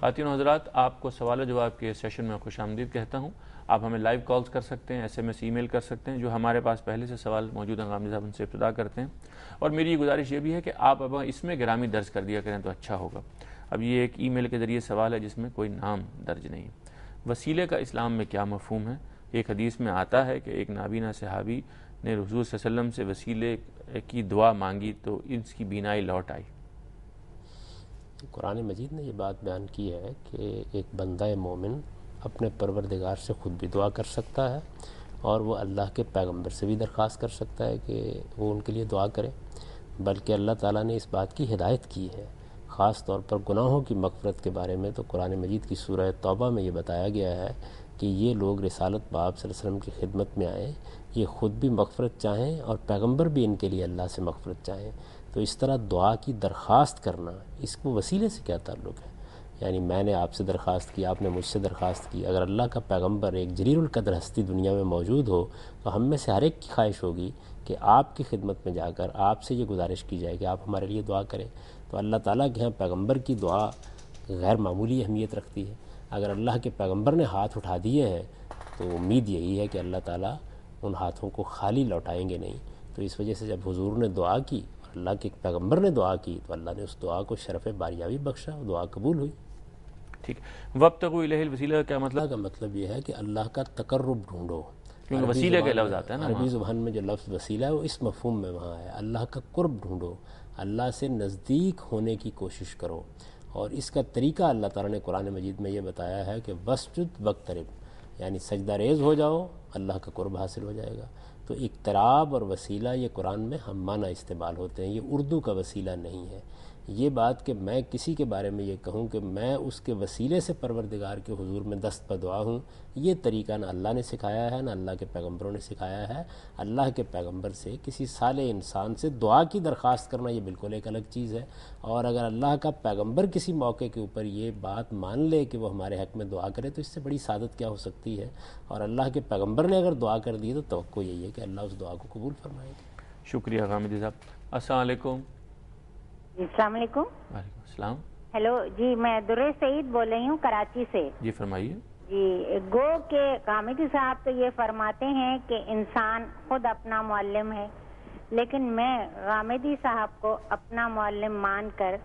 خواتین و حضرات، آپ کو سوال و جواب کے سیشن میں خوش آمدید کہتا ہوں۔ آپ ہمیں لائیو کالز کر سکتے ہیں، SMS ای میل کر سکتے ہیں۔ جو ہمارے پاس پہلے سے سوال موجود ہیں غامدی صاحب ان سے ابتدا کرتے ہیں، اور میری یہ گزارش یہ بھی ہے کہ آپ اب اس میں گرامی درج کر دیا کریں تو اچھا ہوگا۔ اب یہ ایک ای میل کے ذریعے سوال ہے جس میں کوئی نام درج نہیں۔ وسیلے کا اسلام میں کیا مفہوم ہے؟ ایک حدیث میں آتا ہے کہ ایک نابینا صحابی نے حضور صلی اللہ علیہ وسلم سے وسیلے کی دعا مانگی تو اس کی بینائی لوٹ آئی۔ قرآن مجید نے یہ بات بیان کی ہے کہ ایک بندہ مومن اپنے پروردگار سے خود بھی دعا کر سکتا ہے، اور وہ اللہ کے پیغمبر سے بھی درخواست کر سکتا ہے کہ وہ ان کے لیے دعا کرے، بلکہ اللہ تعالیٰ نے اس بات کی ہدایت کی ہے خاص طور پر گناہوں کی مغفرت کے بارے میں۔ تو قرآن مجید کی سورہ توبہ میں یہ بتایا گیا ہے کہ یہ لوگ رسالت باب صلی اللہ علیہ وسلم کی خدمت میں آئیں، یہ خود بھی مغفرت چاہیں اور پیغمبر بھی ان کے لیے اللہ سے مغفرت چاہیں۔ تو اس طرح دعا کی درخواست کرنا، اس کو وسیلے سے کیا تعلق ہے؟ یعنی میں نے آپ سے درخواست کی، آپ نے مجھ سے درخواست کی۔ اگر اللہ کا پیغمبر ایک جلیل القدر ہستی دنیا میں موجود ہو تو ہم میں سے ہر ایک کی خواہش ہوگی کہ آپ کی خدمت میں جا کر آپ سے یہ گزارش کی جائے کہ آپ ہمارے لیے دعا کریں۔ تو اللہ تعالیٰ کے ہاں پیغمبر کی دعا غیر معمولی اہمیت رکھتی ہے۔ اگر اللہ کے پیغمبر نے ہاتھ اٹھا دیے ہیں تو امید یہی ہے کہ اللہ تعالیٰ ان ہاتھوں کو خالی لوٹائیں گے نہیں۔ تو اس وجہ سے جب حضور نے دعا کی اور اللہ کے پیغمبر نے دعا کی تو اللہ نے اس دعا کو شرف باریابی بخشا، دعا قبول ہوئی۔ ٹھیک، وابتغوا الیہ الوسیلہ کا کیا مطلب؟ اللہ کا مطلب یہ ہے کہ اللہ کا تقرب ڈھونڈو۔ کیونکہ وسیلے کے لفظ آتا ہے نا، عربی زبان میں جو لفظ وسیلہ ہے وہ اس مفہوم میں وہاں ہے۔ اللہ کا قرب ڈھونڈو، اللہ سے نزدیک ہونے کی کوشش کرو، اور اس کا طریقہ اللہ تعالیٰ نے قرآن مجید میں یہ بتایا ہے کہ وسجد واقترب، یعنی سجدہ ریز ہو جاؤ، اللہ کا قرب حاصل ہو جائے گا۔ تو اقتراب اور وسیلہ یہ قرآن میں ہم معنی استعمال ہوتے ہیں، یہ اردو کا وسیلہ نہیں ہے۔ یہ بات کہ میں کسی کے بارے میں یہ کہوں کہ میں اس کے وسیلے سے پروردگار کے حضور میں دست بدعا ہوں، یہ طریقہ نہ اللہ نے سکھایا ہے نہ اللہ کے پیغمبروں نے سکھایا ہے۔ اللہ کے پیغمبر سے کسی صالح انسان سے دعا کی درخواست کرنا یہ بالکل ایک الگ چیز ہے، اور اگر اللہ کا پیغمبر کسی موقع کے اوپر یہ بات مان لے کہ وہ ہمارے حق میں دعا کرے تو اس سے بڑی سعادت کیا ہو سکتی ہے۔ اور اللہ کے پیغمبر نے اگر دعا کر دی تو توقع یہی ہے کہ اللہ اس دعا کو قبول فرمائے گا۔ شکریہ غامدی صاحب۔ السلام علیکم۔ السلام علیکم۔ وعلیکم السلام۔ ہیلو جی، میں درے سعید بول رہی ہوں کراچی سے۔ جی فرمائیے۔ جی، گو کہ غامدی صاحب تو یہ فرماتے ہیں کہ انسان خود اپنا معلم ہے، لیکن میں غامدی صاحب کو اپنا معلم مان کر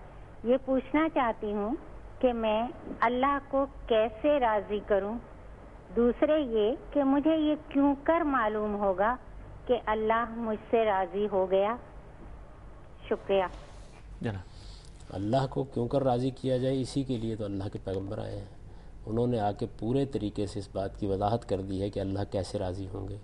یہ پوچھنا چاہتی ہوں کہ میں اللہ کو کیسے راضی کروں؟ دوسرے یہ کہ مجھے یہ کیوں کر معلوم ہوگا کہ اللہ مجھ سے راضی ہو گیا؟ شکریہ جناب۔ اللہ کو کیوں کر راضی کیا جائے، اسی کے لیے تو اللہ کے پیغمبر آئے ہیں۔ انہوں نے آ کے پورے طریقے سے اس بات کی وضاحت کر دی ہے کہ اللہ کیسے راضی ہوں گے۔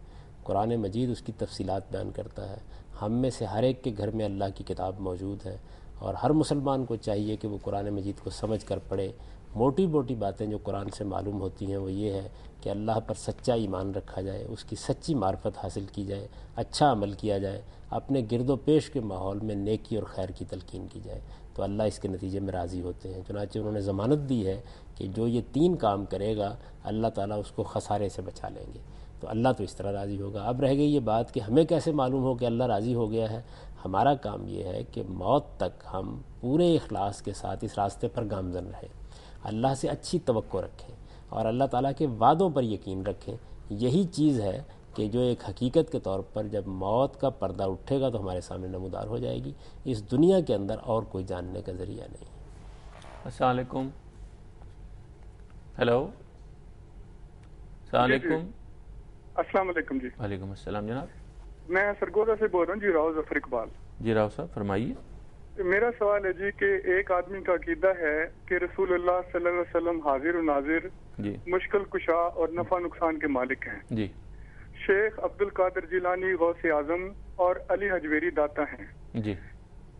قرآن مجید اس کی تفصیلات بیان کرتا ہے۔ ہم میں سے ہر ایک کے گھر میں اللہ کی کتاب موجود ہے، اور ہر مسلمان کو چاہیے کہ وہ قرآن مجید کو سمجھ کر پڑھے۔ موٹی موٹی باتیں جو قرآن سے معلوم ہوتی ہیں وہ یہ ہے کہ اللہ پر سچا ایمان رکھا جائے، اس کی سچی معرفت حاصل کی جائے، اچھا عمل کیا جائے، اپنے گرد و پیش کے ماحول میں نیکی اور خیر کی تلقین کی جائے، تو اللہ اس کے نتیجے میں راضی ہوتے ہیں۔ چنانچہ انہوں نے ضمانت دی ہے کہ جو یہ 3 کام کرے گا اللہ تعالیٰ اس کو خسارے سے بچا لیں گے۔ تو اللہ تو اس طرح راضی ہوگا۔ اب رہ گئی یہ بات کہ ہمیں کیسے معلوم ہو کہ اللہ راضی ہو گیا ہے۔ ہمارا کام یہ ہے کہ موت تک ہم پورے اخلاص کے ساتھ اس راستے پر گامزن رہیں، اللہ سے اچھی توقع رکھیں اور اللہ تعالیٰ کے وعدوں پر یقین رکھیں۔ یہی چیز ہے کہ جو ایک حقیقت کے طور پر جب موت کا پردہ اٹھے گا تو ہمارے سامنے نمودار ہو جائے گی۔ اس دنیا کے اندر اور کوئی جاننے کا ذریعہ نہیں۔ السلام علیکم۔ ہیلو، السلام علیکم۔ السلام علیکم جی۔ وعلیکم السلام جناب۔ میں سرگودا سے بول رہا ہوں جی، راؤ ظفر اقبال۔ جی راؤ صاحب فرمائیے۔ میرا سوال ہے جی کہ ایک آدمی کا عقیدہ ہے کہ رسول اللہ صلی اللہ علیہ وسلم حاضر و ناظر، جی مشکل کشا اور نفع نقصان کے مالک ہیں۔ جی شیخ عبد القادر جیلانی غوث اعظم اور علی حجویری داتا ہیں۔ جی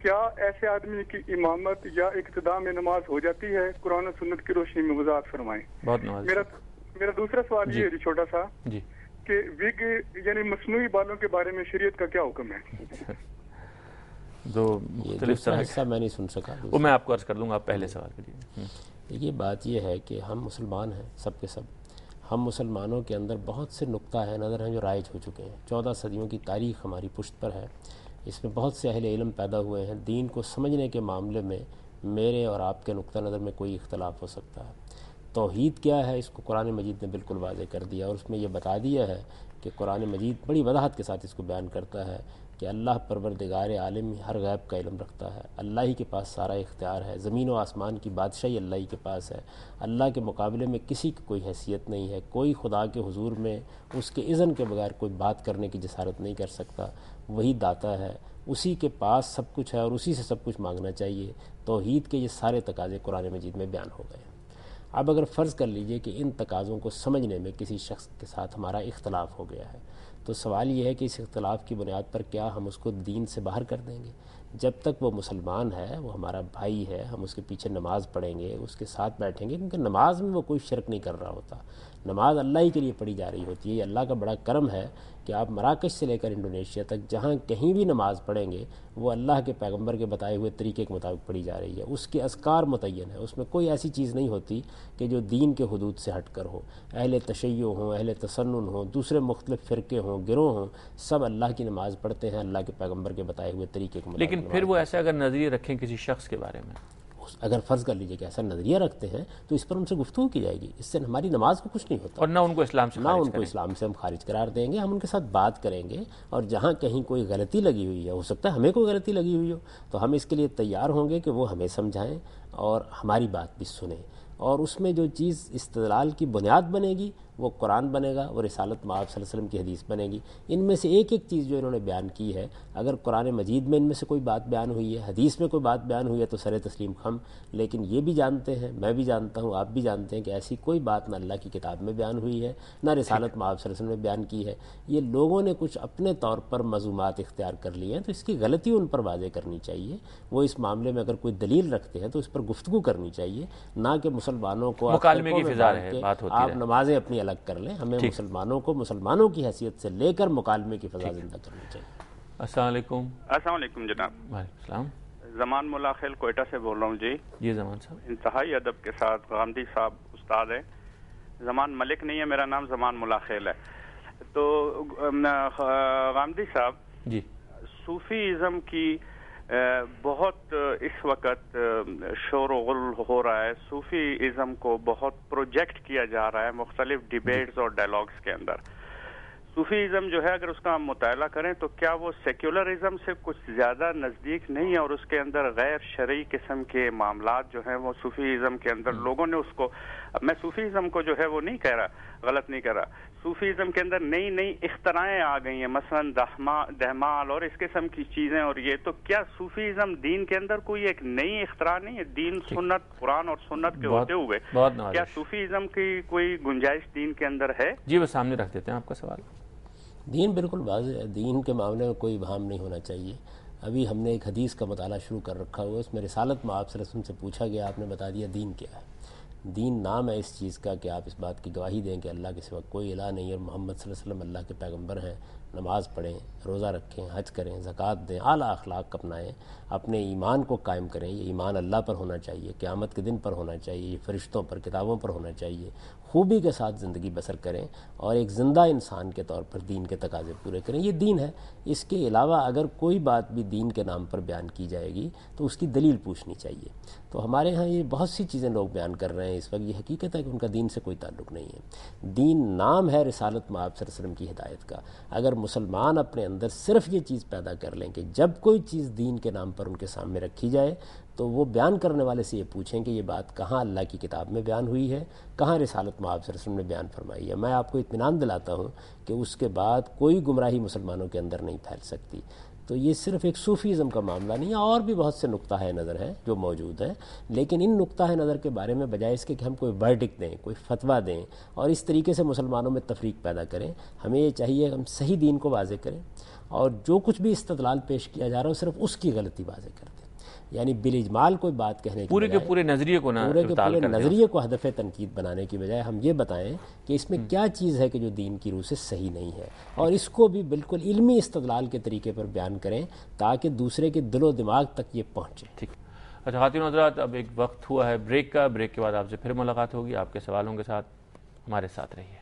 کیا ایسے آدمی کی امامت یا اقتداء میں نماز ہو جاتی ہے؟ قرآن و سنت کی روشنی میں وضاحت فرمائیں۔ بہت نواز۔ میرا دوسرا سوال یہ ہے جی چھوٹا سا، جی کہ وگ یعنی مصنوعی بالوں کے بارے میں شریعت کا کیا حکم ہے؟ دو مختلف طرح حصہ میں نہیں سن سکا، وہ میں آپ کو عرض کر دوں گا، آپ پہلے سوال کریے۔ دیکھیے بات یہ ہے کہ ہم مسلمان ہیں سب کے سب، ہم مسلمانوں کے اندر بہت سے نقطہ نظر ہیں جو رائج ہو چکے ہیں۔ 14 صدیوں کی تاریخ ہماری پشت پر ہے، اس میں بہت سے اہل علم پیدا ہوئے ہیں۔ دین کو سمجھنے کے معاملے میں میرے اور آپ کے نقطہ نظر میں کوئی اختلاف ہو سکتا ہے۔ توحید کیا ہے اس کو قرآن مجید نے بالکل واضح کر دیا، اور اس میں یہ بتا دیا ہے کہ قرآن مجید بڑی وضاحت کے ساتھ اس کو بیان کرتا ہے کہ اللہ پروردگار عالم ہر غیب کا علم رکھتا ہے، اللہ ہی کے پاس سارا اختیار ہے، زمین و آسمان کی بادشاہی اللہ ہی کے پاس ہے، اللہ کے مقابلے میں کسی کی کوئی حیثیت نہیں ہے، کوئی خدا کے حضور میں اس کے اذن کے بغیر کوئی بات کرنے کی جسارت نہیں کر سکتا، وہی داتا ہے، اسی کے پاس سب کچھ ہے اور اسی سے سب کچھ مانگنا چاہیے۔ توحید کے یہ سارے تقاضے قرآن مجید میں بیان ہو گئے ہیں۔ اب اگر فرض کر لیجئے کہ ان تقاضوں کو سمجھنے میں کسی شخص کے ساتھ ہمارا اختلاف ہو گیا ہے، تو سوال یہ ہے کہ اس اختلاف کی بنیاد پر کیا ہم اس کو دین سے باہر کر دیں گے؟ جب تک وہ مسلمان ہے، وہ ہمارا بھائی ہے، ہم اس کے پیچھے نماز پڑھیں گے، اس کے ساتھ بیٹھیں گے، کیونکہ نماز میں وہ کوئی شرک نہیں کر رہا ہوتا، نماز اللہ ہی کے لیے پڑھی جا رہی ہوتی ہے۔ یہ اللہ کا بڑا کرم ہے کہ آپ مراکش سے لے کر انڈونیشیا تک جہاں کہیں بھی نماز پڑھیں گے وہ اللہ کے پیغمبر کے بتائے ہوئے طریقے کے مطابق پڑھی جا رہی ہے، اس کے اذکار متعین ہے، اس میں کوئی ایسی چیز نہیں ہوتی کہ جو دین کے حدود سے ہٹ کر ہو۔ اہل تشیع ہوں، اہل تسنن ہوں، دوسرے مختلف فرقے ہوں، گروہ ہوں، سب اللہ کی نماز پڑھتے ہیں اللہ کے پیغمبر کے بتائے ہوئے طریقے کے مطابق۔ لیکن پھر وہ ایسا اگر نظریہ رکھیں کسی شخص کے بارے میں، اگر فرض کر لیجئے کہ ایسا نظریہ رکھتے ہیں تو اس پر ان سے گفتگو کی جائے گی، اس سے ہماری نماز کو کچھ نہیں ہوتا، اور نہ ان کو اسلام سے خارج کریں، اسلام سے ہم خارج قرار دیں گے، ہم ان کے ساتھ بات کریں گے، اور جہاں کہیں کوئی غلطی لگی ہوئی ہے، ہو سکتا ہے ہمیں کوئی غلطی لگی ہوئی ہو، تو ہم اس کے لیے تیار ہوں گے کہ وہ ہمیں سمجھائیں اور ہماری بات بھی سنیں، اور اس میں جو چیز استدلال کی بنیاد بنے گی وہ قرآن بنے گا، وہ رسالت مآب صلی اللہ علیہ وسلم کی حدیث بنے گی۔ ان میں سے ایک ایک چیز جو انہوں نے بیان کی ہے، اگر قرآن مجید میں ان میں سے کوئی بات بیان ہوئی ہے، حدیث میں کوئی بات بیان ہوئی ہے تو سر تسلیم خم، لیکن یہ بھی جانتے ہیں، میں بھی جانتا ہوں، آپ بھی جانتے ہیں کہ ایسی کوئی بات نہ اللہ کی کتاب میں بیان ہوئی ہے، نہ رسالت مآب صلی اللہ علیہ وسلم نے بیان کی ہے۔ یہ لوگوں نے کچھ اپنے طور پر مضمومات اختیار کر لیے ہیں، تو اس کی غلطی ان پر واضح کرنی چاہیے۔ وہ اس معاملے میں اگر کوئی دلیل رکھتے ہیں تو اس پر گفتگو کرنی چاہیے، نہ کہ مسلمانوں کو مکالمے کی فضا رہے، بات ہوتی آپ نمازیں اپنی الگ کر لیں۔ ہمیں مسلمانوں کو مسلمانوں کی حیثیت سے لے کر مکالمے کی فضا زندہ کرنی چاہیے۔ السلام علیکم۔ السلام علیکم جناب۔ وعلیکم السلام۔ زمان ملا خیل کوئٹہ سے بول رہا ہوں جی۔ یہ زمان صاحب انتہائی ادب کے ساتھ غامدی صاحب استاد ہیں، زمان ملک نہیں ہے، میرا نام زمان ملا خیل ہے۔ تو غامدی صاحب جی، صوفی ازم کی بہت اس وقت شور و غل ہو رہا ہے، صوفی ازم کو بہت پروجیکٹ کیا جا رہا ہے مختلف ڈیبیٹس اور ڈائلاگس کے اندر۔ صوفی ازم جو ہے اگر اس کا ہم مطالعہ کریں تو کیا وہ سیکولرزم سے کچھ زیادہ نزدیک نہیں ہے، اور اس کے اندر غیر شرعی قسم کے معاملات جو ہیں وہ صوفی ازم کے اندر لوگوں نے اس کو، میں صوفی ازم کو جو ہے وہ نہیں کہہ رہا، غلط نہیں کہہ رہا، صوفی ازم کے اندر نئی نئی اختراعیں آ گئی ہیں، مثلا دہمال اور اس قسم کی چیزیں، اور یہ تو کیا صوفی ازم دین کے اندر کوئی ایک نئی اختراع نہیں ہے؟ دین سنت، قرآن اور سنت کے ہوتے ہوئے کیا صوفی ازم کی کوئی گنجائش دین کے اندر ہے؟ جی وہ سامنے رکھ دیتے ہیں آپ کا سوال۔ دین بالکل واضح ہے، دین کے معاملے میں کوئی ابہام نہیں ہونا چاہیے۔ ابھی ہم نے ایک حدیث کا مطالعہ شروع کر رکھا ہوا ہے، اس میں رسالت مآب صلی اللہ علیہ وسلم سے پوچھا گیا، آپ نے بتا دیا دین کیا ہے۔ دین نام ہے اس چیز کا کہ آپ اس بات کی گواہی دیں کہ اللہ کے سوا کوئی الہ نہیں ہے اور محمد صلی اللہ علیہ وسلم اللہ کے پیغمبر ہیں، نماز پڑھیں، روزہ رکھیں، حج کریں، زکوٰۃ دیں، اعلیٰ اخلاق اپنائیں، اپنے ایمان کو قائم کریں۔ یہ ایمان اللہ پر ہونا چاہیے، قیامت کے دن پر ہونا چاہیے، یہ فرشتوں پر، کتابوں پر ہونا چاہیے، خوبی کے ساتھ زندگی بسر کریں اور ایک زندہ انسان کے طور پر دین کے تقاضے پورے کریں، یہ دین ہے۔ اس کے علاوہ اگر کوئی بات بھی دین کے نام پر بیان کی جائے گی تو اس کی دلیل پوچھنی چاہیے۔ تو ہمارے ہاں یہ بہت سی چیزیں لوگ بیان کر رہے ہیں اس وقت، یہ حقیقت ہے کہ ان کا دین سے کوئی تعلق نہیں ہے۔ دین نام ہے رسالت مآب صلی اللہ علیہ وسلم کی ہدایت کا۔ اگر مسلمان اپنے اندر صرف یہ چیز پیدا کر لیں کہ جب کوئی چیز دین کے نام پر ان کے سامنے رکھی جائے تو وہ بیان کرنے والے سے یہ پوچھیں کہ یہ بات کہاں اللہ کی کتاب میں بیان ہوئی ہے، کہاں رسالت مآب صلی اللہ علیہ وسلم نے بیان فرمائی ہے۔ میں آپ کو اطمینان دلاتا ہوں کہ اس کے بعد کوئی گمراہی مسلمانوں کے اندر نہیں پھیل سکتی۔ تو یہ صرف ایک صوفیزم کا معاملہ نہیں ہے، اور بھی بہت سے نقطہ نظر ہیں جو موجود ہیں، لیکن ان نقطہ نظر کے بارے میں بجائے اس کے کہ ہم کوئی ورڈکٹ دیں، کوئی فتویٰ دیں اور اس طریقے سے مسلمانوں میں تفریق پیدا کریں، ہمیں یہ چاہیے کہ ہم صحیح دین کو واضح کریں اور جو کچھ بھی استدلال پیش کیا جا رہا ہے صرف اس کی غلطی واضح کر دیں، یعنی بالاجمال کوئی بات کہنے کی پورے کے پورے نظریے کو نظریے کو ہدف تنقید بنانے کی بجائے ہم یہ بتائیں کہ اس میں کیا چیز ہے کہ جو دین کی روح سے صحیح نہیں ہے، اور اس کو بھی بالکل علمی استدلال کے طریقے پر بیان کریں تاکہ دوسرے کے دل و دماغ تک یہ پہنچے۔ ٹھیک۔ اچھا خواتین و حضرات، اب ایک وقت ہوا ہے بریک کا، بریک کے بعد آپ سے پھر ملاقات ہوگی آپ کے سوالوں کے ساتھ، ہمارے ساتھ رہیے۔